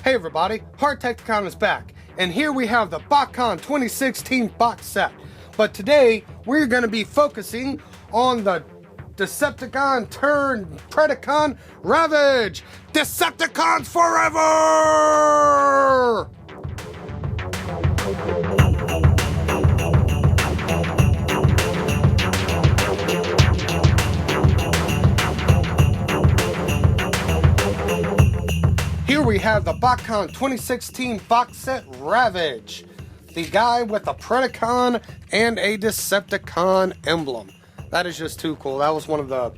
Hey everybody, Hardtekticon is back, and here we have the Botcon 2016 box set. But today, we're going to be focusing on the Decepticon turned Predacon Ravage! Decepticons forever! Here we have the Botcon 2016 box set Ravage. The guy with a Predacon and a Decepticon emblem. That is just too cool. That was one of the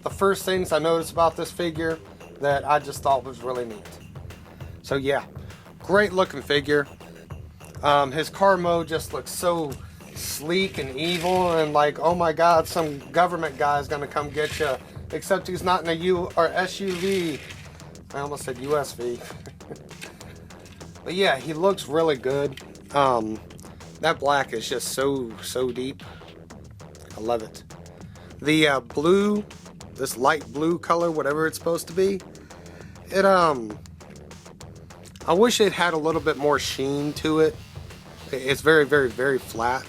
first things I noticed about this figure that I just thought was really neat. So yeah, great looking figure. His car mode just looks so sleek and evil and like, oh my god, some government guy is gonna come get you. Except he's not in a U or SUV. I almost said USV. But yeah, he looks really good. That black is just so deep. I love it. The blue, this light blue color, whatever it's supposed to be, it I wish it had a little bit more sheen to it. It's very flat.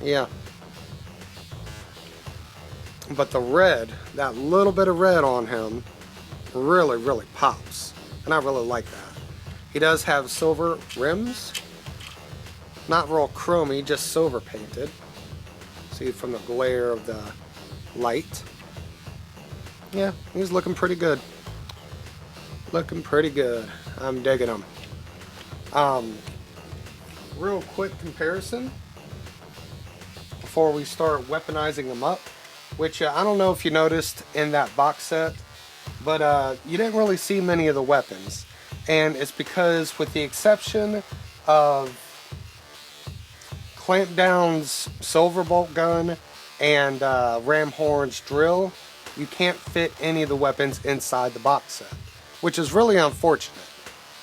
Yeah. But the red, that little bit of red on him really pops, and I really like that. He does have silver rims, not real chromey, just silver painted. See from the glare of the light. Yeah, he's looking pretty good. Looking pretty good. I'm digging him. Real quick comparison before we start weaponizing him up. Which I don't know if you noticed in that box set, but you didn't really see many of the weapons. And it's because with the exception of Clampdown's Silverbolt gun and Ramhorn's drill, you can't fit any of the weapons inside the box set, which is really unfortunate.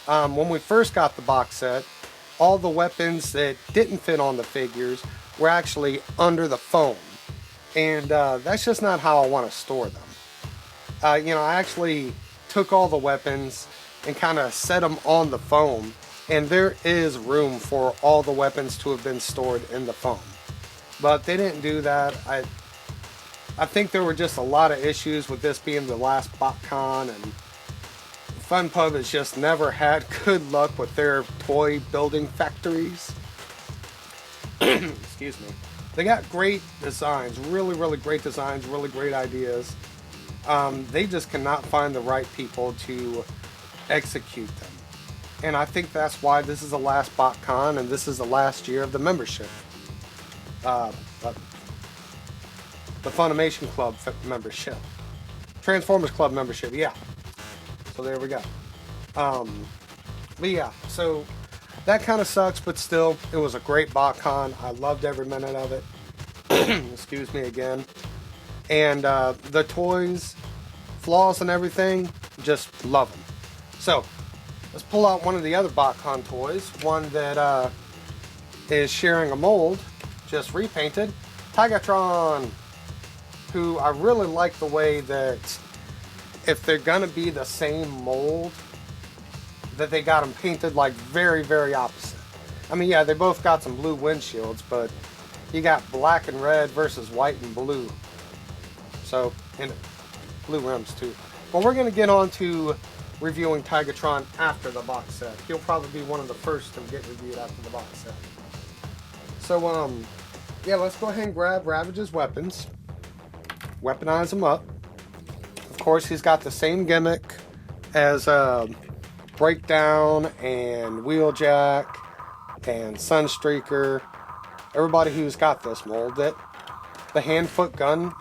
When we first got the box set, all the weapons that didn't fit on the figures were actually under the foam. And that's just not how I want to store them. You know, I actually took all the weapons and kind of set them on the foam, and there is room for all the weapons to have been stored in the foam. But they didn't do that. I think there were just a lot of issues with this being the last Botcon, and FunPub has just never had good luck with their toy building factories. Excuse me. They got great designs, really great designs, really great ideas. They just cannot find the right people to execute them. And I think that's why this is the last Botcon and this is the last year of the membership. The Funimation Club membership. Transformers Club membership, yeah. So there we go. But yeah, so that kind of sucks, but still, it was a great Botcon. I loved every minute of it. Excuse me again. And the toys, flaws and everything, just love them. So, let's pull out one of the other Botcon toys. One that is sharing a mold, just repainted. Tigatron, who I really like the way that if they're going to be the same mold, that they got them painted like very opposite. I mean, yeah, they both got some blue windshields, but you got black and red versus white and blue. So, and blue rims too. But we're going to get on to reviewing Tigatron after the box set. He'll probably be one of the first to get reviewed after the box set. So, yeah, let's go ahead and grab Ravage's weapons. Weaponize them up. Of course, he's got the same gimmick as Breakdown and Wheeljack and Sunstreaker. Everybody who's got this mold, that the hand-foot gun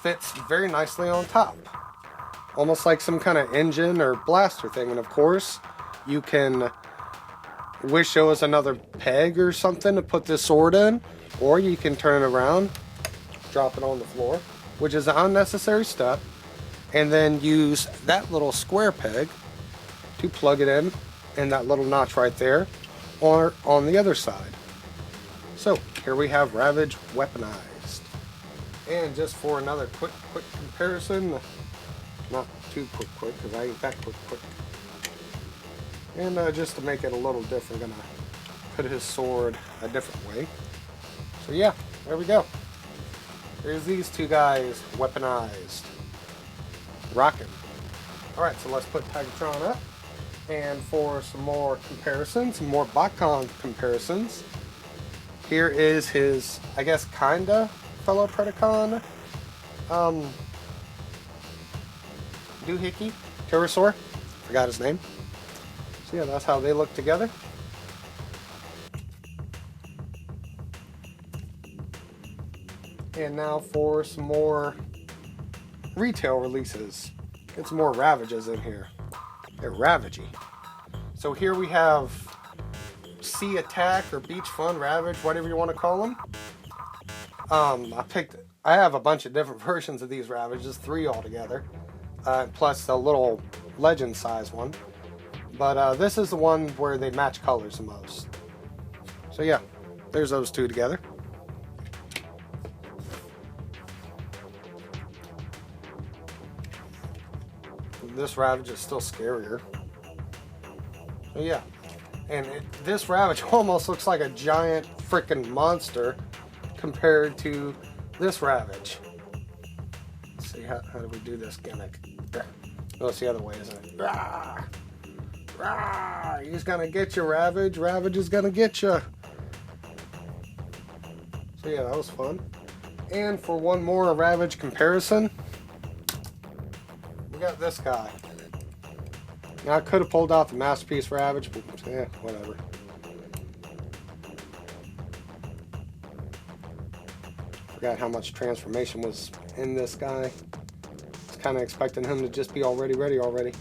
fits very nicely on top. Almost like some kind of engine or blaster thing. And of course, you can wish there was another peg or something to put this sword in, or you can turn it around, drop it on the floor, which is an unnecessary step, and then use that little square peg to plug it in that little notch right there, or on the other side. So here we have Ravage weaponized. And just for another quick comparison, not too quick because I ain't that quick. And just to make it a little different, gonna put his sword a different way. So yeah, there we go. There's these two guys weaponized. Rockin'. Alright, so let's put Tigatron up. And for some more comparisons, some more Botcon comparisons, here is his, I guess, kinda fellow Predacon, doohickey, pterosaur, forgot his name. So yeah, that's how they look together. And now for some more retail releases. Get some more Ravages in here. They're Ravagey. So here we have Sea Attack or Beach Fun Ravage, whatever you want to call them. I have a bunch of different versions of these Ravages, 3 altogether, plus a little legend size one. But this is the one where they match colors the most. So yeah, there's those two together. This Ravage is still scarier. So yeah, and this Ravage almost looks like a giant freaking monster compared to this Ravage. Let's see, how do we do this gimmick? No, it's the other way, isn't it? Rah! Rah! He's gonna get you, Ravage. Ravage is gonna get you. So yeah, that was fun. And for one more Ravage comparison, we got this guy. Now I could have pulled out the Masterpiece Ravage, but yeah, whatever. Forgot how much transformation was in this guy. I was kind of expecting him to just be already ready already.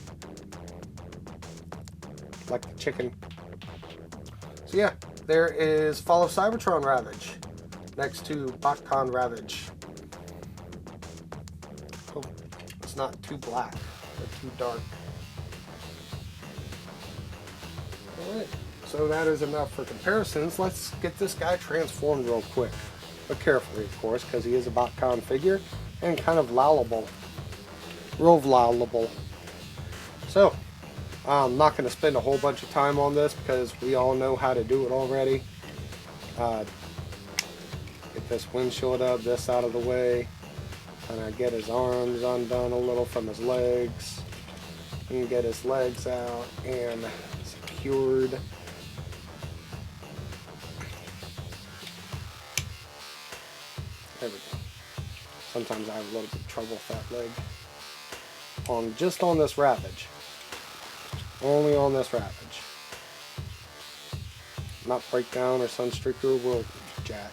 Like the chicken. So yeah, there is Fall of Cybertron Ravage next to Botcon Ravage. Oh, it's not too black or too dark. Alright, so that is enough for comparisons. Let's get this guy transformed real quick. But carefully, of course, because he is a Botcon figure and kind of lowable. Real lowable. So, I'm not going to spend a whole bunch of time on this because we all know how to do it already. Get this windshield up, this out of the way. And get his arms undone a little from his legs. And get his legs out and secured. There we go. Sometimes I have a little bit of trouble with that leg. Just on this Ravage. Only on this Ravage. Not Breakdown or Sunstreaker or World Jack.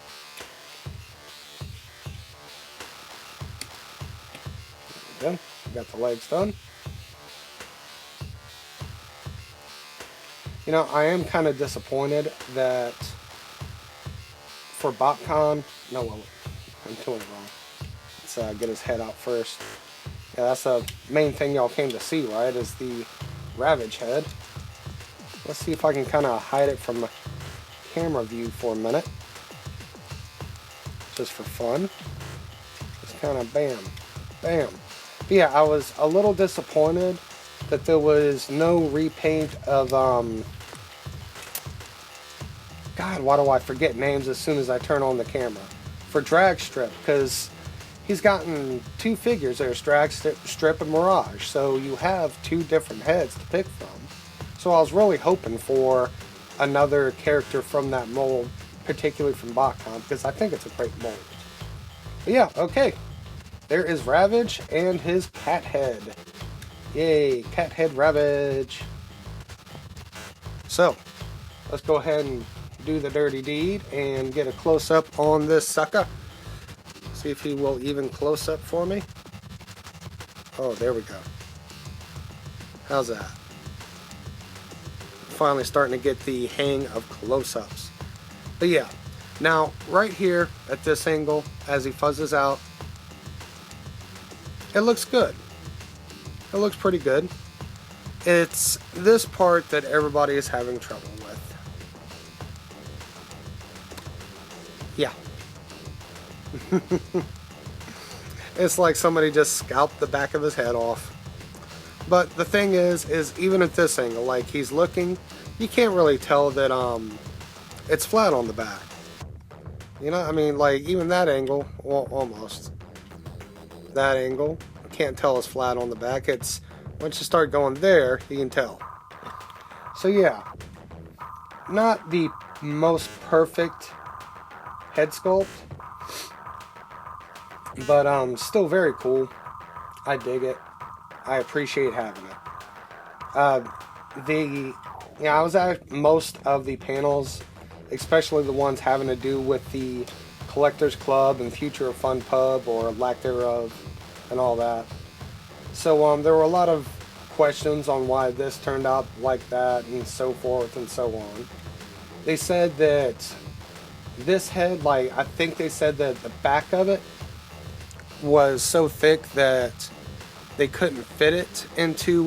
There we go. Got the legs done. You know, I am kind of disappointed that for Botcon, no, well, I'm doing it wrong. Let's get his head out first. Yeah, that's the main thing y'all came to see, right? Is the Ravage head. Let's see if I can kind of hide it from the camera view for a minute. Just for fun. Just kind of bam, bam. But yeah, I was a little disappointed that there was no repaint of, God, why do I forget names as soon as I turn on the camera? For Drag Strip, because he's gotten 2 figures. There's Drag Strip and Mirage, so you have 2 different heads to pick from. So I was really hoping for another character from that mold, particularly from Botcon, because I think it's a great mold. But yeah, okay. There is Ravage and his cat head. Yay, cat head Ravage. So, let's go ahead and do the dirty deed and get a close-up on this sucker. See if he will even close up for me. Oh, there we go. How's that? Finally starting to get the hang of close-ups. But yeah, now right here at this angle, as he fuzzes out, it looks good. It looks pretty good. It's this part that everybody is having trouble with. Yeah. It's like somebody just scalped the back of his head off. But the thing is even at this angle, like he's looking, you can't really tell that it's flat on the back. You know, I mean, like even that angle, well, almost that angle, I can't tell it's flat on the back. It's once you start going there, you can tell. So yeah, not the most perfect head sculpt, but still very cool. I dig it. I appreciate having it. I was at most of the panels, especially the ones having to do with the Collectors Club and Future of Fun Pub, or lack thereof, and all that. So there were a lot of questions on why this turned out like that, and so forth and so on. They said that this head, like, I think they said that the back of it was so thick that they couldn't fit it into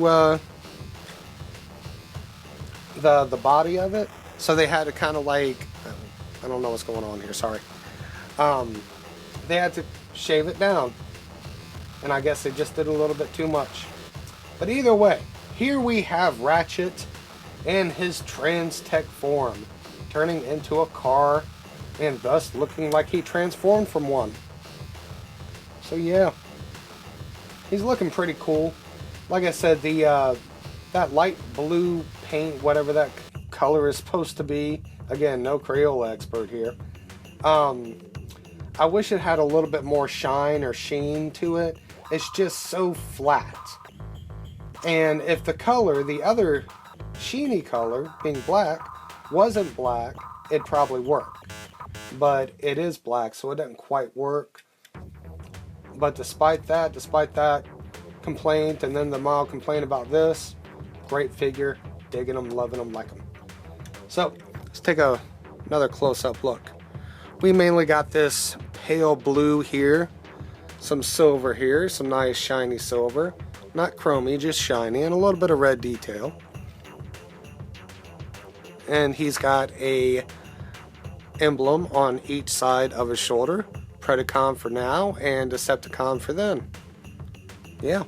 the body of it, so they had to kind of like, I don't know what's going on here, sorry. They had to shave it down, and I guess they just did a little bit too much. But either way, here we have Ratchet and his trans-tech form, turning into a car and thus looking like he transformed from one. So yeah, he's looking pretty cool. Like I said, the that light blue paint, whatever that color is supposed to be, again, no Crayola expert here. I wish it had a little bit more shine or sheen to it. It's just so flat. And if the color, the other sheeny color, being black, wasn't black, it'd probably work. But it is black, so it doesn't quite work. But despite that complaint, and then the mild complaint about this, great figure, digging them, loving them, like them. So let's take another close-up look. We mainly got this pale blue here, some silver here, some nice shiny silver, not chromy, just shiny, and a little bit of red detail. And he's got a emblem on each side of his shoulder. Predacon for now, and Decepticon for then. Yeah.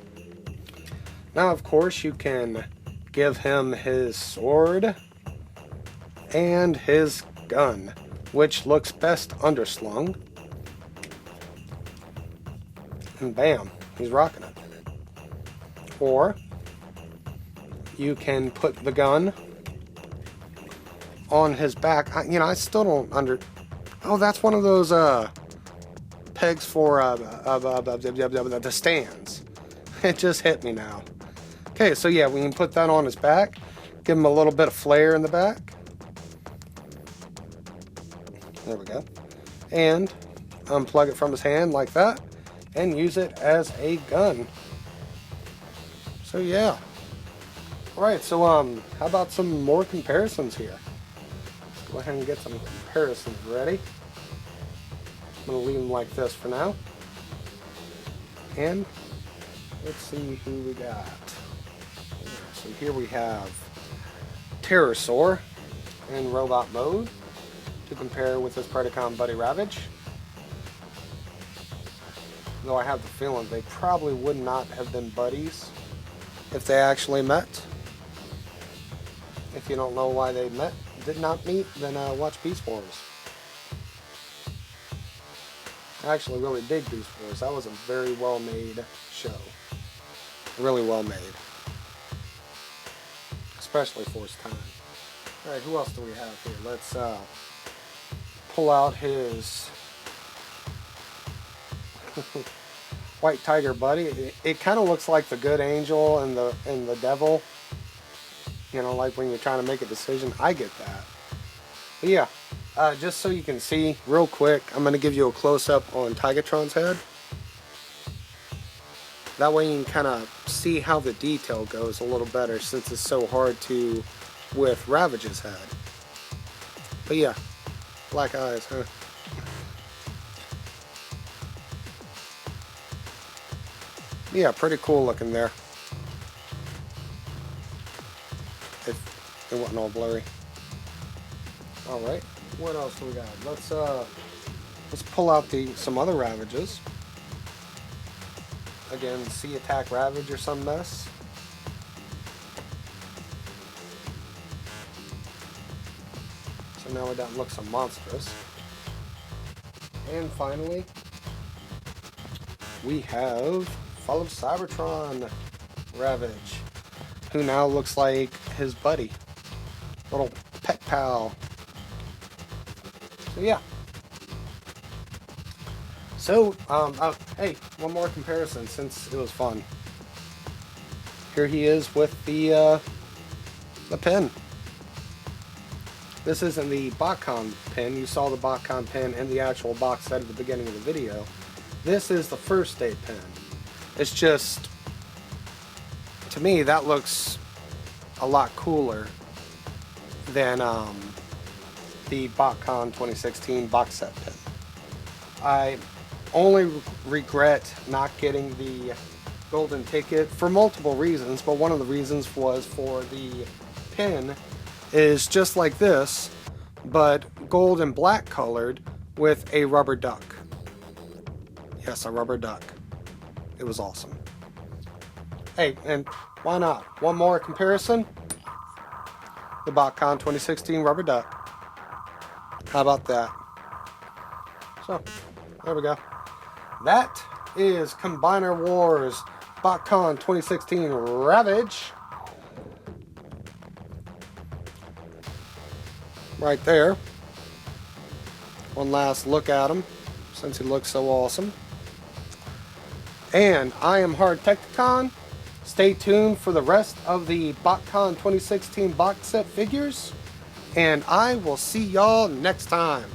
Now, of course, you can give him his sword and his gun, which looks best underslung. And bam, he's rocking it. Or you can put the gun on his back. I still don't Oh, that's one of those pegs for the stands. It just hit me now. Okay, so yeah, we can put that on his back, give him a little bit of flair in the back. There we go. And unplug it from his hand like that, and use it as a gun. So yeah. Alright, so how about some more comparisons here? Let's go ahead and get some comparisons ready. I'm going to leave them like this for now. And let's see who we got. So here we have Pterosaur in robot mode to compare with his Predacon buddy Ravage. Though I have the feeling they probably would not have been buddies if they actually met. If you don't know why they did not meet, then watch Beast Wars. I actually really dig Beast Wars. That was a very well made show. Really well made. Especially for its time. Alright, who else do we have here? Let's pull out his White Tiger buddy. It kind of looks like the good angel and the devil. You know, like when you're trying to make a decision. I get that. But yeah, just so you can see real quick, I'm going to give you a close-up on Tigatron's head. That way you can kind of see how the detail goes a little better, since it's so hard to with Ravage's head. But yeah, black eyes, huh? Yeah, pretty cool looking there. If it wasn't all blurry. Alright, what else do we got? Let's pull out some other Ravages. Again, Sea Attack Ravage or some mess. So now it doesn't look so monstrous. And finally, we have Fall of Cybertron Ravage, who now looks like his buddy, little pet pal. So yeah. So, hey, one more comparison since it was fun. Here he is with the pin. This isn't the Botcon pin. You saw the Botcon pin in the actual box set at the beginning of the video. This is the first day pin. It's just, to me, that looks a lot cooler than the Botcon 2016 box set pin. I only regret not getting the golden ticket for multiple reasons, but one of the reasons was for the pin is just like this, but gold and black colored with a rubber duck. Yes, a rubber duck. It was awesome. Hey, and why not? One more comparison. The Botcon 2016 rubber duck. How about that? So, there we go. That is Combiner Wars Botcon 2016 Ravage. Right there. One last look at him, since he looks so awesome. And I am Hardtekticon. Stay tuned for the rest of the Botcon 2016 box set figures. And I will see y'all next time.